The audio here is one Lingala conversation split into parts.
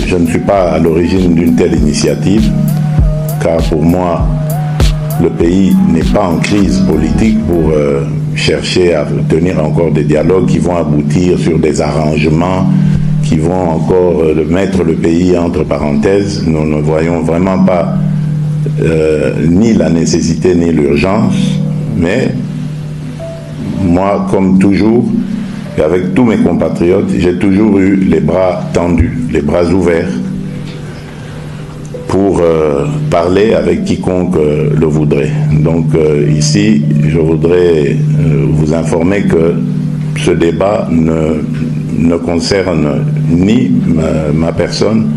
Je ne suis pas à l'origine d'une telle initiative, car pour moi, le pays n'est pas en crise politique pour chercher à tenir encore des dialogues qui vont aboutir sur des arrangements, qui vont encore mettre le pays entre parenthèses. Nous ne voyons vraiment pas ni la nécessité ni l'urgence, mais moi, comme toujours, et avec tous mes compatriotes, j'ai toujours eu les bras tendus, les bras ouverts pour parler avec quiconque le voudrait. Donc ici, je voudrais vous informer que ce débat ne concerne ni ma personne,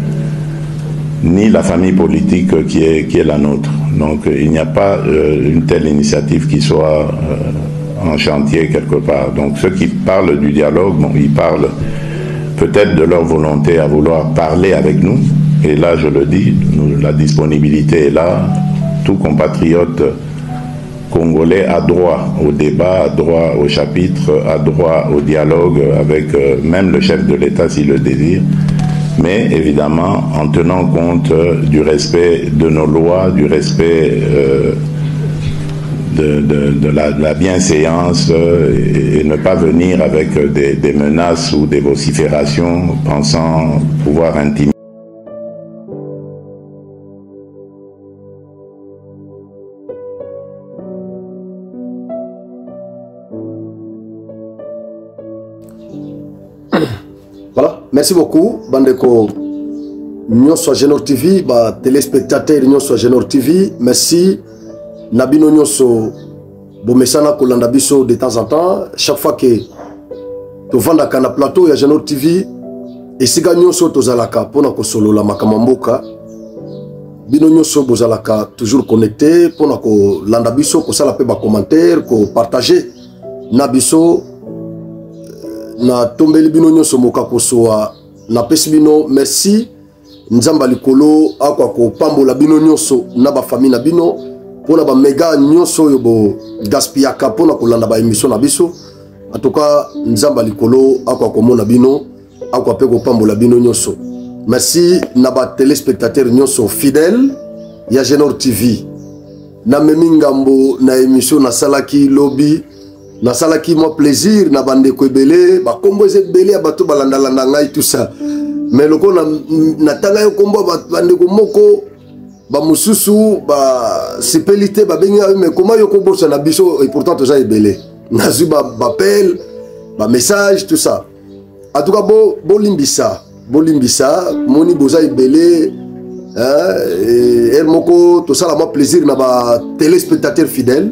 ni la famille politique qui est la nôtre. Donc il n'y a pas une telle initiative qui soit en chantier quelque part. Donc ceux qui parlent du dialogue, bon, ils parlent peut-être de leur volonté à vouloir parler avec nous. Et là, je le dis, la disponibilité est là. Tout compatriote congolais a droit au débat, a droit au chapitre, a droit au dialogue avec même le chef de l'État s'il le désire. Mais évidemment, en tenant compte du respect de nos lois, du respect de la bienséance et ne pas venir avec des menaces ou des vociférations pensant pouvoir intimider. Voilà, merci beaucoup, Bandeko. Nous sommes Genor TV, téléspectateurs, nous sommes Genor TV. Merci. Nabino Nyoso, Bomesana Kolanda Biso de temps en temps. Chaque fois que tu vends na plateau, il y a Genor TV. Et si gagnons sur Tozalaka, pour na solo la makamamboka. Bino Nyoso Bozalaka, toujours connecté. Pour na Landa Biso, ko sala pe ba commentaire, ko partager. Nabiso. Na tombeli bino nyoso moka kosoa na pesi bino merci nzamba likolo akwa ko pambola bino nyoso na ba famille na bino pona ba mega nyoso yo bo gaspiaka pona kolanda ba émission na biso en tout cas nzamba likolo akwa ko mona bino akwa pe ko pambola bino nyoso merci na ba téléspectateurs nyoso fidèle ya Genor TV na memingambo na émission na salaki lobby na salaki moi plaisir na bande ko ebele ba kombo ebele ya bato balanda landa ngai tout ça mais loko na tanga yo kombo bande ko moko ba mususu ba sipelité ba benga mais comment yo ko bossa na biso et pourtant to za ebele na zu ba appel ba message tout ça en tout cas bo limbisa moni boza ebele et moko to sala moi plaisir na ba téléspectateurs fidèles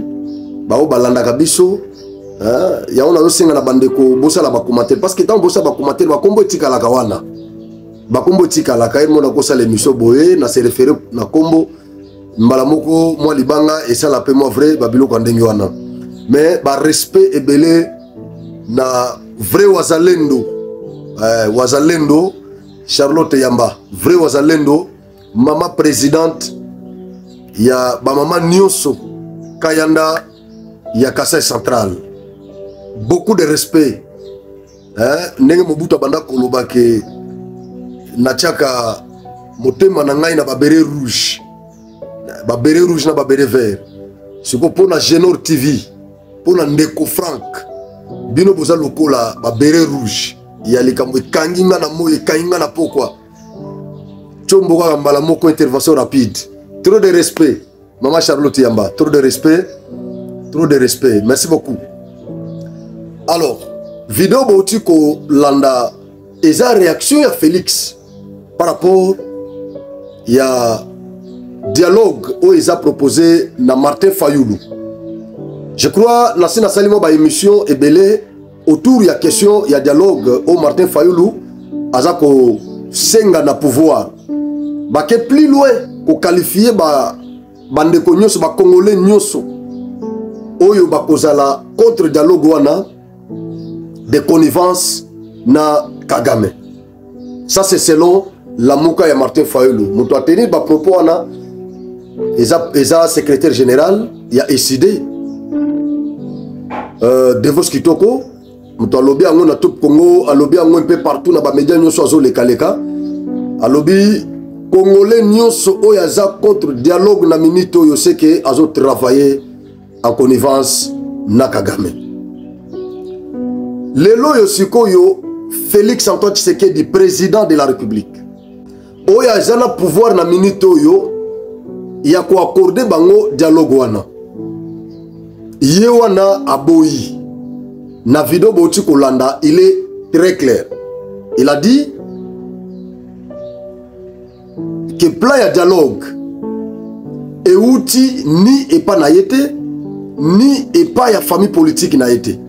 ba o balanda ka biso ya on a senga na bandeko bosa la ba commentaire parce que tant bosa ba commentaire ba kombo tika la kawana ba kombo tika la ka mo na ko sala émission boye na se référer na kombo mbala moko moi libanga et ça la pe moi vrai ba biloko ndenge wana mais ba respect ebele na vrai wazalendo wazalendo Charlotte Yamba vrai wazalendo mama présidente ya ba mama Nyonso Kayanda ya Kasai Central. Beaucoup de respect. Ndenge Mobutu banda koloba ke nachaka motema na ngai na babere rouge. Babere rouge na babere vert. Siko pona Genor TV, pona Ndeko Frank. Bino boza lokola babere rouge. Ya likambo kanginga na moye kanginga na pokwa. Chombo ka mbala moko intervention rapide. Trop de respect. Maman Charlotte Yamba, trop de respect. Trop de respect. Merci beaucoup. Alors, vidéo Botiko Landa, et sa réaction à Félix par rapport à dialogue où ils ont proposé na Martin Fayoulou. Je crois que dans cette émission est belé autour de la question, il y a dialogue au Martin Fayoulou, azako senga na pouvoir. Ba ke plus loin ko qualifier ba bandeko nyoso ba congolais nyoso. Oyo ba kozala contre dialogue wana de connivence na Kagame. Ça c'est selon la mouka ya Martin Fayoulou. Moutou a tenu ba propos wana eza secrétaire général ya ECD Devos Kitoko Muto alobi ango na tout Congo, alobi ango un peu partout na ba média nyonso azo leka leka. Alobi Congolais nyonso oyaza contre dialogue na minito yo sait que azo travailler en connivence na Kagame. Lelo yo sikoyo Félix Antoine Tshisekedi, président de la République. Oyaza na pouvoir na minito yo ya ko accorder bango dialogue wana. Ye wana aboyi. Na vidéo Bouti Kolanda, il est très clair. Il a dit que plan ya dialogue et outil ni et pas na yete ni et pas ya famille politique na yete.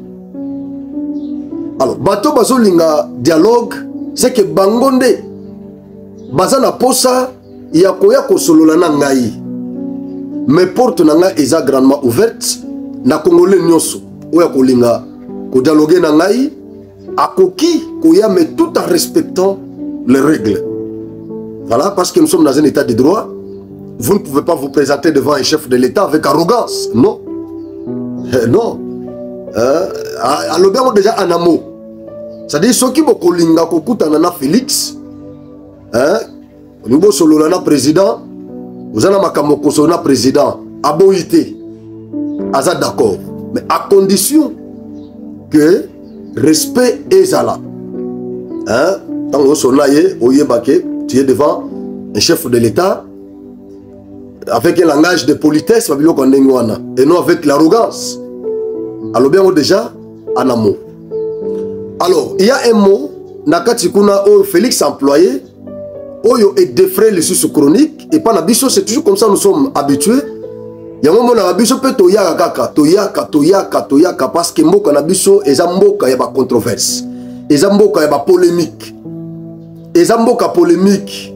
Alors bato bazo linga dialogue c'est que bangonde baza na posa ya koya kosolola na ngai. Mais porte na nga eza grandement ouverte na Congolais nyonso oya kolinga ko dialoguer na ngai akoki koya mais tout en respectant les règles. Voilà, parce que nous sommes dans un état de droit. Vous ne pouvez pas vous présenter devant un chef de l'État avec arrogance. Non. Non. Alors bien déjà en amont. C'est-à-dire ceux qui vont kolinga kokuta nana Félix, au niveau solo nana président, vous avez makamoko solo nana président, aboïté, aza d'accord, mais à condition que respect est là. Tant que son aïe, oyebake, tu es devant un chef de l'État avec un langage de politesse, et non avec l'arrogance. Alors bien déjà en amont. Alors il y a un mot nakati kuna o Félix employé oyo et défraie les sous chroniques et pas na biso, c'est toujours comme ça nous sommes habitués. Yango mona na biso pe toyaka kaka toyaka parce que mboka na biso eza mboka ya ba controverse, eza mboka ya ba polémique, eza mboka polémique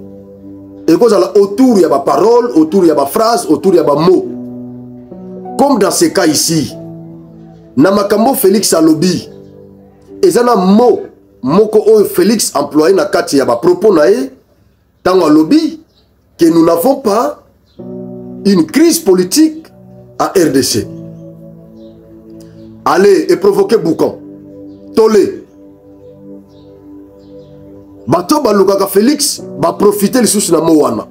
et cause la autour ya ba parole, autour ya ba phrase, autour ya ba mot. Comme dans ce cas ici na makambo Félix alobi eza na mot moko oyo Félix employé na kati ya ba propos na ye tango alobi que nous n'avons pas une crise politique à RDC. Allez et provoquer boucan. Tolé. Bato balukaka Félix va profiter les sous na moana.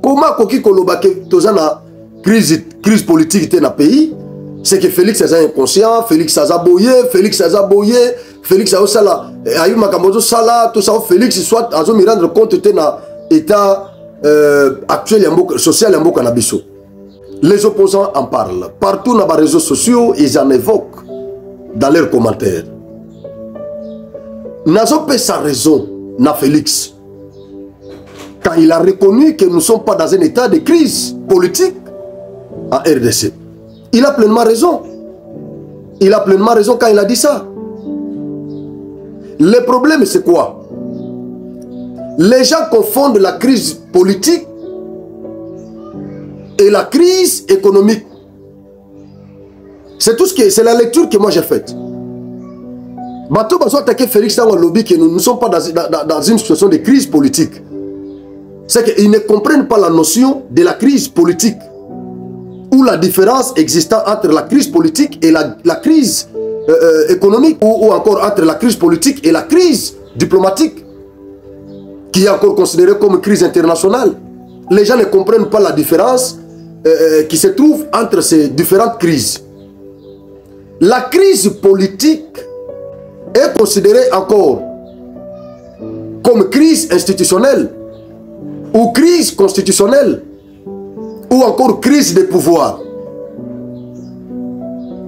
Comment koki kolobake tozana crise politique dans le pays? C'est que Félix est inconscient, Félix a boyé, Félix a sala, ayu makambozo sala, tout ça Félix soit azo me rendre compte de l'état actuel social en Mboka Nabiso. Les opposants en parlent. Partout dans les réseaux sociaux, ils en évoquent dans leurs commentaires. Nazo pas sa raison, na Félix. Quand il a reconnu que nous ne sommes pas dans un état de crise politique en RDC. Il a pleinement raison. Il a pleinement raison quand il a dit ça. Le problème, c'est quoi? Les gens confondent la crise politique et la crise économique. C'est tout ce que c'est la lecture que moi j'ai faite. Bateau va attaquer Félix dans le lobby que nous ne sommes pas dans une situation de crise politique. C'est qu'ils ne comprennent pas la notion de la crise politique. Ou la différence existant entre la crise politique et la crise économique, ou encore entre la crise politique et la crise diplomatique, qui est encore considérée comme crise internationale. Les gens ne comprennent pas la différence qui se trouve entre ces différentes crises. La crise politique est considérée encore comme crise institutionnelle, ou crise constitutionnelle, ou encore crise de pouvoir.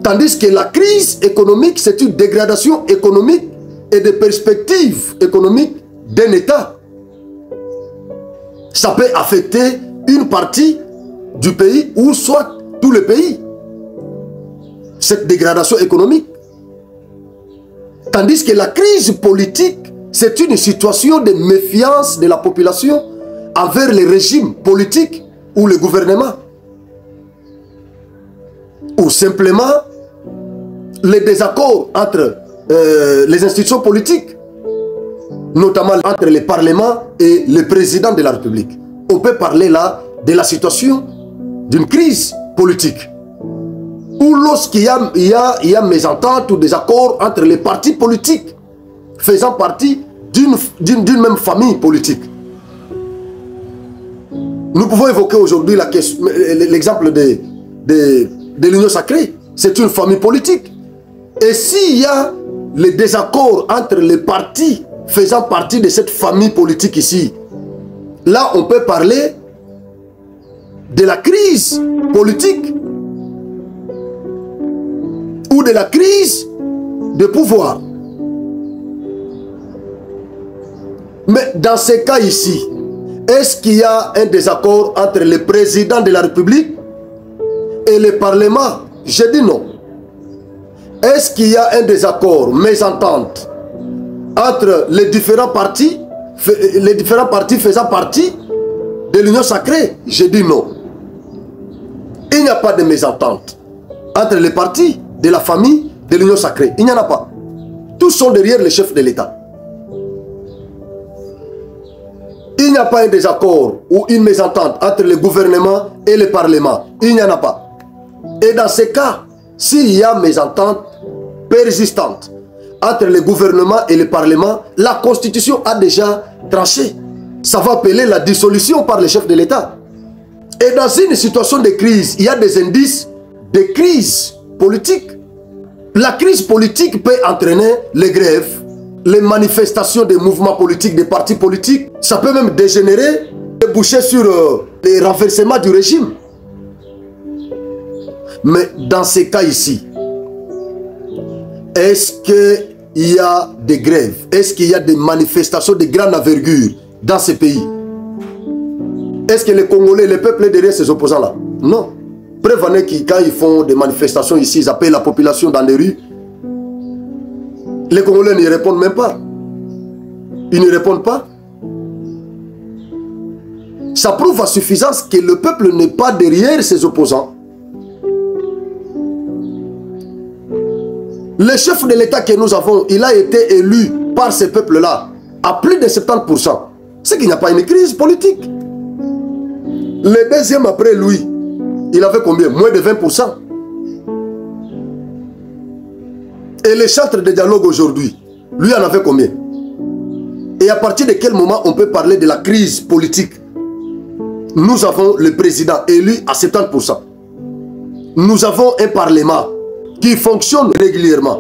Tandis que la crise économique, c'est une dégradation économique et des perspectives économiques d'un État. Ça peut affecter une partie du pays ou soit tout le pays. Cette dégradation économique. Tandis que la crise politique, c'est une situation de méfiance de la population envers les régimes politiques ou le gouvernement. Ou simplement les désaccords entre les institutions politiques, notamment entre le Parlement et le président de la République. On peut parler là de la situation d'une crise politique. ou lorsqu'il y a mésentente ou désaccord entre les partis politiques faisant partie d'une même famille politique. Nous pouvons évoquer aujourd'hui l'exemple de l'Union Sacrée. C'est une famille politique. Et s'il y a le désaccord entre les partis faisant partie de cette famille politique ici, là on peut parler de la crise politique ou de la crise de pouvoir. Mais dans ces cas ici, est-ce qu'il y a un désaccord entre le président de la République et le Parlement? Je dis non. Est-ce qu'il y a un désaccord, mésentente entre les différents partis faisant partie de l'Union Sacrée? Je dis non. Il n'y a pas de mésentente entre les partis de la famille de l'Union Sacrée. Il n'y en a pas. Tous sont derrière le chef de l'État. Il n'y a pas un désaccord ou une mésentente entre le gouvernement et le Parlement. Il n'y en a pas. Et dans ces cas, s'il y a mésentente persistante entre le gouvernement et le Parlement, la Constitution a déjà tranché. Ça va appeler la dissolution par le chef de l'État. Et dans une situation de crise, il y a des indices de crise politique. La crise politique peut entraîner les grèves, les manifestations des mouvements politiques, des partis politiques. Ça peut même dégénérer, déboucher sur les renversements du régime. Mais dans ces cas ici, est-ce qu'il y a des grèves? Est-ce qu'il y a des manifestations de grande envergure dans ces pays? Est-ce que les Congolais, le peuple est derrière ces opposants-là? Non. Preuve en est que quand ils font des manifestations ici, ils appellent la population dans les rues. Les Congolais n'y répondent même pas. Ils ne répondent pas. Ça prouve à suffisance que le peuple n'est pas derrière ses opposants. Le chef de l'État que nous avons, il a été élu par ce peuple-là à plus de 70%. C'est qu'il n'y a pas une crise politique. Le deuxième après lui, il avait combien? Moins de 20%. Et le chantre de dialogue aujourd'hui, lui en avait combien? Et à partir de quel moment on peut parler de la crise politique? Nous avons le président élu à 70%. Nous avons un parlement qui fonctionne régulièrement.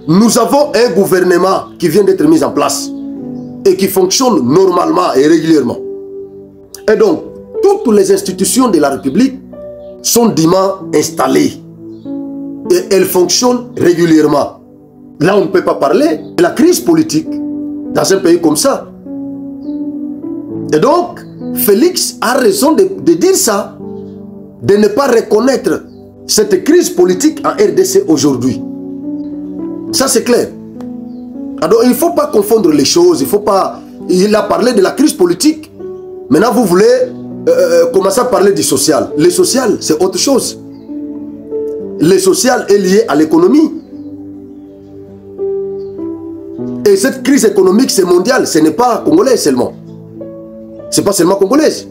Nous avons un gouvernement qui vient d'être mis en place et qui fonctionne normalement et régulièrement. Et donc, toutes les institutions de la République sont dûment installées et elles fonctionnent régulièrement. Là, on ne peut pas parler de la crise politique dans un pays comme ça. Et donc, Félix a raison de dire ça, de ne pas reconnaître cette crise politique en RDC aujourd'hui. Ça, c'est clair. Alors, il ne faut pas confondre les choses. Il a parlé de la crise politique. Maintenant, vous voulez commencer à parler du social. Le social, c'est autre chose. Le social est lié à l'économie. Et cette crise économique, c'est mondial. Ce n'est pas congolais seulement. Ce n'est pas seulement congolaise.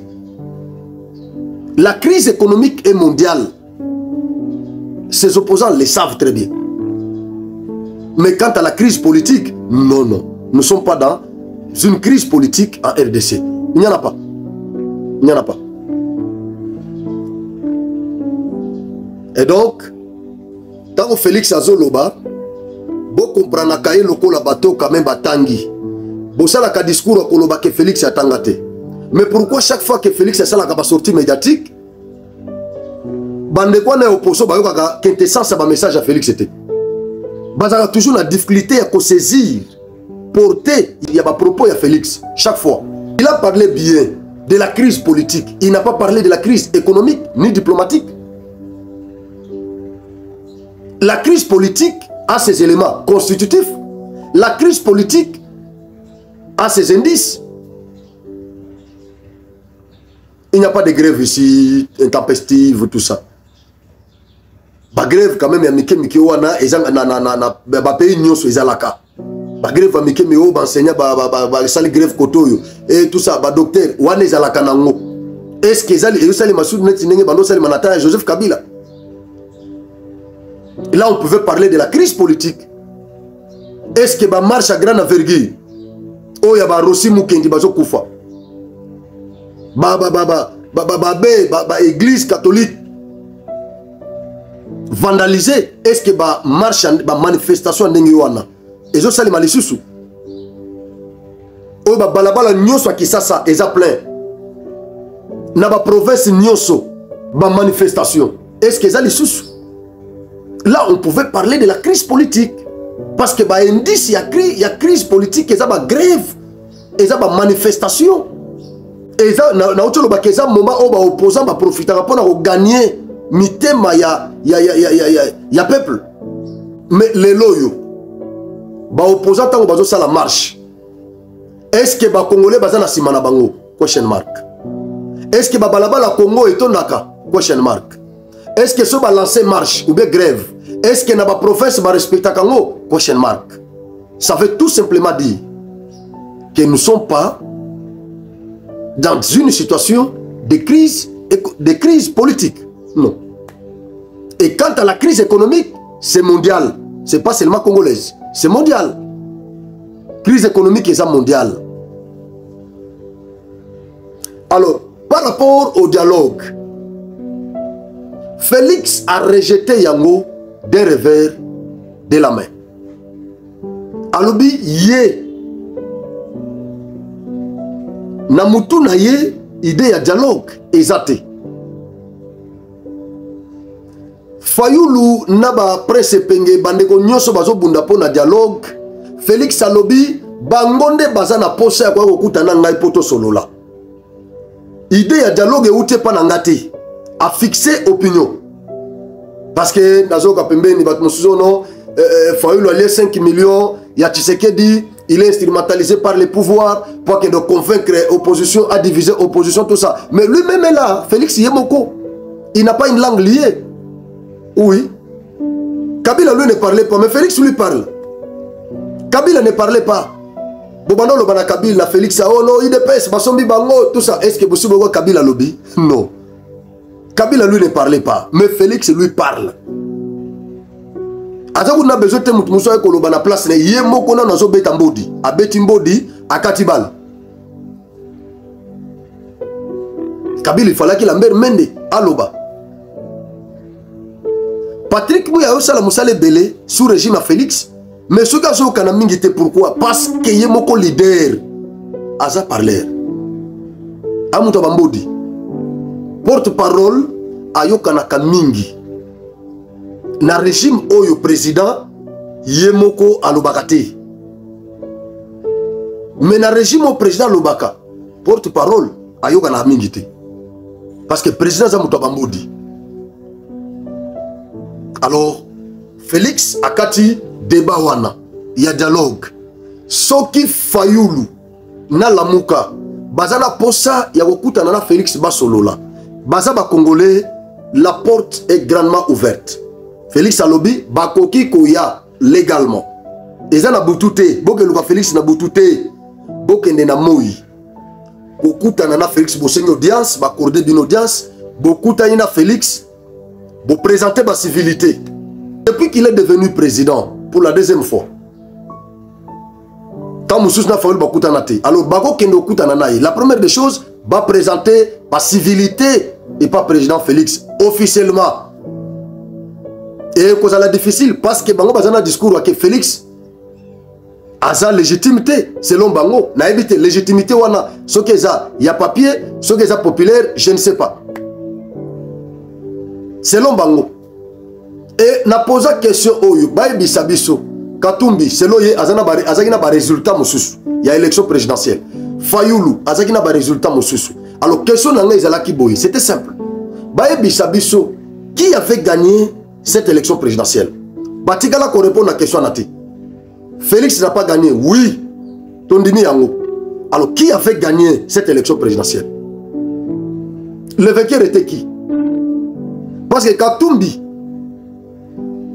La crise économique est mondiale. Ses opposants le savent très bien. Mais quant à la crise politique, non, non. Nous ne sommes pas dans une crise politique en RDC. Il n'y en a pas. Il n'y en a pas. Et donc, tant que Félix Azoloba, vous comprenez que le bateau quand même batangi. Vous savez que le discours que Félix a tangate. Mais pourquoi chaque fois que Félix a la sortie médiatique, bande quoi na opposition ba yoka quintessence ba message à Félix était. Bazaka toujours la difficulté à saisir, porter il y a pas propos à Félix chaque fois. Il a parlé bien de la crise politique, il n'a pas parlé de la crise économique ni diplomatique. La crise politique a ses éléments constitutifs. La crise politique a ses indices. Il n'y a pas de grève ici, intempestive, tout ça. La grève quand même, il y a Mike wana, et na pays nyonso ezalaka. La grève va Mike Mio, enseignant, sali grève kotoyo, et tout ça, docteur, wana ezalaka nango. Est-ce que ezali, et sali masoud net sinenge bando sali manata Joseph Kabila? Et là, on pouvait parler de la crise politique. Est-ce que la marche à grande envergure, oh, il y a Rossi Mukendi Bazo Koufa, église catholique vandalisée, est-ce que la marche, la manifestation n'est pas et je salue Malisusu. Oh, balabala nyoso qui ça, et ça plein. Na ba province nyoso, ba manifestation. Est-ce que ça les sous? Là, on pouvait parler de la crise politique. Parce que bah indice, il y a crise politique, et ça va grève, et ça va manifestation. Et ça, na autre le bac, ça moment où bah opposant va profiter pour gagner mitema ya peuple. Mais les loyaux, bah opposant tant bazo ça la marche. Est-ce que bah Congolais baza na simana bango? Question mark. Est-ce que bah balaba la Congo est tonaka? Question mark. Est-ce que ce va lancer marche ou bien grève? Est-ce que notre province va respecter Congo? Question mark. Ça veut tout simplement dire que nous ne sommes pas dans une situation de crise politique. Non. Et quant à la crise économique, c'est mondial. Ce n'est pas seulement congolaise. C'est mondial. Crise économique est mondiale. Alors, par rapport au dialogue, Félix a rejeté Yango d'un revers de la main. Alobi yé Namutu na yé idée ya dialogue ezate. Fayulu naba presse penge bandeko nyoso bazo bunda po na dialogue. Félix alobi bangonde baza na posa ya kwa kokutana ngai poto solola. Idée ya dialogue euté pa na ngati a fixé opinion. Parce que Nazo Kapembe ni batmosuzono Fayulu a 5 millions, il y a Tshisekedi, il est instrumentalisé par les pouvoirs pour qu'il convaincre l'opposition à diviser l'opposition, tout ça. Mais lui-même est là, Félix Yemoko. Il n'a pas une langue liée. Oui. Kabila lui ne parlait pas, mais Félix lui parle. Kabila ne parlait pas. Bobano Lobana Kabila, Félix, oh non, il dépasse, Basombi Bango, tout ça. Est-ce que vous savez Kabila lobby? Non. Kabila lui ne parlait pas, mais Félix lui parle. Azakou na besoin de mousso et koloba na place ne yemoko na nazo beta mbodi, a beti mbodi a katibal. Kabila il fallait qu'il amber mende aloba. Patrick Mouya osala musale belé sous régime à Félix, mais ce cas zo kana mingi te pourquoi? Parce que yemoko leader aza parler. Amuto bambodi. Porte-parole ayokana kamingi na régime oyo président yemoko alobakate. Mais na régime au président lobaka porte-parole ayokana mingi te. Parce que président zamuto bambodi. Alors Félix akati débat wana ya dialogue. Soki Fayulu na lamuka bazana posa ya kokutana na Félix basolola. Bazaba Congolais, la porte est grandement ouverte. Félix Alobi, Bakoki Koya, légalement. Et ça n'a boutouté. Bokeluka Félix n'a boutouté. Bokende na moi. Beaucoup t'anana Félix, bo une audience, accorder une audience. Beaucoup t'anana Félix, bo présenter ma civilité. Depuis qu'il est devenu président, pour la deuxième fois. Quand Moussous n'a fallu beaucoup t'anate. Alors, Bako Kendo Koutananaï, la première des choses, va présenter ma civilité. Et pas président Félix officiellement. Et cause la difficile parce que Bango bazana discours que Félix a sa légitimité selon Bango. Na évité légitimité wana ce que ça il y a papier, ce que ça populaire, je ne sais pas. Selon Bango. Et na posa question oyo Baïbi Sabiso Katumbi selon ye azakina ba résultat mosusu. Il y a élection présidentielle. Fayulu azakina ba résultat mosusu. Alors, question c'était simple. Bayebi Sabiso, qui avait gagné cette élection présidentielle? Batigala qu'on répond à la question. Félix n'a pas gagné. Oui. Tondini Yango. Alors, qui avait gagné cette élection présidentielle? Le vainqueur était qui? Parce que Katumbi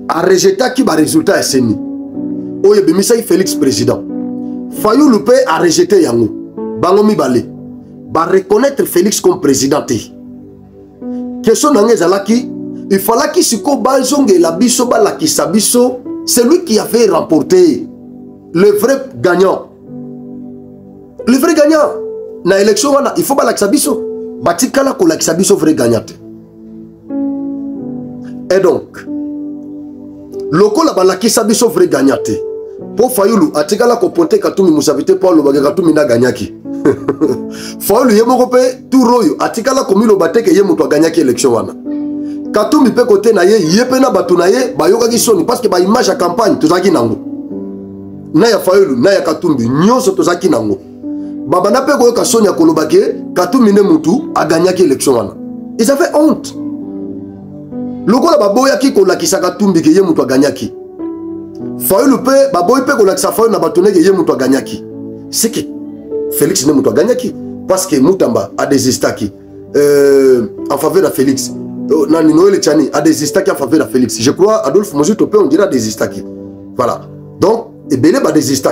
a rejeté qui va résultat SNI. Oye Bimisaï Félix président. Fayou Loupé a rejeté Yango. Bangomi Balé. Va reconnaître Félix comme président. Question d'Angé Zalaki, il fallait qu'il se bazonge la biso la kisabiso, c'est lui qui avait remporté le vrai gagnant. Le vrai gagnant na élection wana il faut ba la kisabiso batikala ko la kisabiso vrai gagnant. Et donc loko la ba la kisabiso vrai gagnant. Pour Fayulu atikala ko ponte Katumbi musavite pour le baga Katumbi na gagnaki. Fayulu yemo ko pe tout royo atikala ko milo bateke yemo to gagnaki élection wana. Katumbi pe côté na ye pe na batu na ye bayoka ki soni parce que ba image à campagne tozaki nango. Na ya Fayulu na ya Katumbi nyonso tozaki nango. Baba na pe ko yoka soni ya kolobake Katumbi ne mutu a gagnaki élection wana. Ils avaient honte. Lokola baboya ki ko lakisa Katumbi ke ye mutu a gagnaki. Fayulu pe baboy pe ko lakisa Fayulu na batone ke ye mutu a gagnaki. C'est que Félix ne mutu a gagnaki parce que Mutamba a désisté en faveur de Félix. Nani Noël Tchani a désisté en faveur de Félix. Je crois Adolphe Mozi Topé on dira désisté. Voilà. Donc Ebele ba désisté.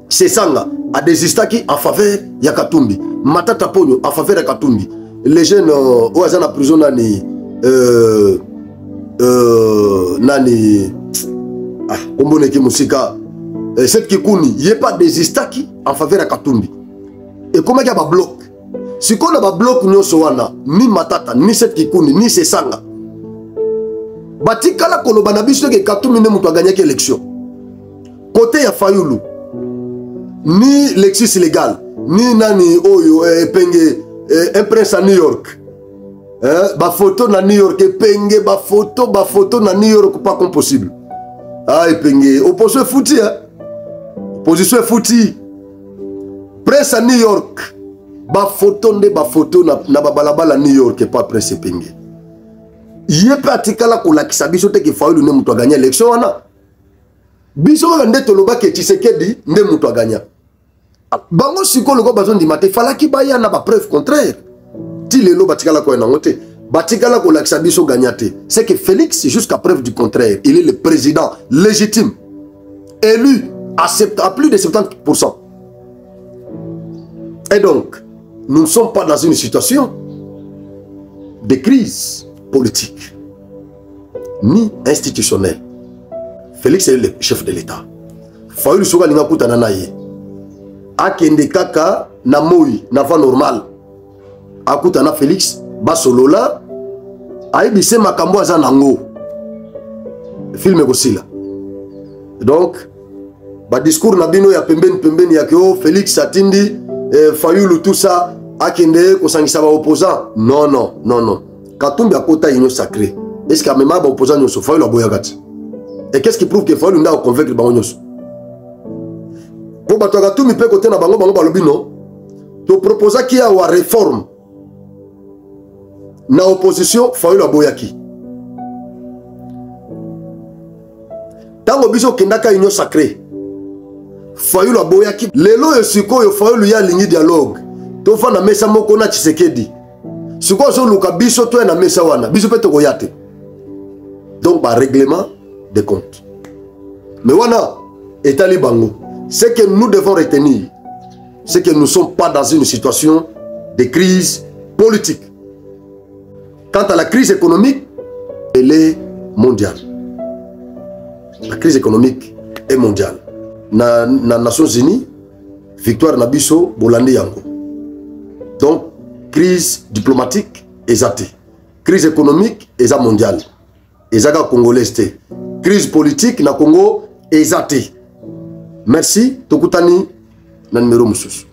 C'est Sanga a désisté en faveur de Katumbi. Matata Ponyo en faveur de Katumbi. Les jeunes au hasard en prison nani nani ah omboneki musika cette kikuni yé pas désisté en faveur de Katumbi. Et comment il y a ba bloc? Si on a un bloc ni Matata, ni cette kikuni, ni Sesanga. Batikala koloba na biso ke Katumbi ne mutu a gagné l'élection. Côté ya Fayulu, ni Lexis légal, ni nani oyo penge un prince à New York. Ba photo na New York penge ba photo na New York pas comme possible. Ah penge opposition fouti hein. Opposition fouti. Prince à New York. Ba photo na babalabala New York pas presse penge. Yé pratikala ko la kisabiso te ke Fayulu ne mutu a gagné l'élection wana. Biso ba ndeto loba ke Tshisekedi ne mutu a gagné. Bango siko loko bazon di mate fala ki ba ya na ba preuve contraire. Ti lelo batikala ko na ngote. Batikala ko la kisabiso gagnate. C'est que Félix jusqu'à preuve du contraire, il est le président légitime élu à plus de 70%. Et donc nous ne sommes pas dans une situation de crise politique ni institutionnelle. Félix est le chef de l'État. Fayulu soka linga kutana na ye. Akende kaka na moi na va normal. Akutana Félix basolola aibise makambo aza nango. Film ekosila. Donc ba discours na bino ya pembeni ya kyo Félix atindi Fayulu tout ça akende kosangisa ba opposant. Non. Katumbi akota union sacrée. Est-ce que même ba opposant nyoso Fayulu aboyakati? Et qu'est-ce qui prouve que Fayulu nda convaincre ba nyoso? Pour bato Katumbi pe côté na bango balobi non. To proposa ki ya wa réforme. Na opposition Fayulu aboyaki. Tango biso kendaka union sacrée. Fayulu aboyaki lelo yosiko yo Fayulu ya lingi dialogue to fa na mesa moko na Tshisekedi siko so luka biso to na mesa wana biso pe to koyate donc ba règlement de compte mais wana etali bango c'est que nous devons retenir c'est que nous ne sommes pas dans une situation de crise politique. Quant à la crise économique, elle est mondiale. La crise économique est mondiale. Na Nations Unies, victoire Nabiso, Bolandi Yango. Donc, crise diplomatique, ezate. Crise économique, eza mondiale. Ezaga congolaise. Crise politique, na Congo, ezate. Merci, Tokutani, na numéro Moussous.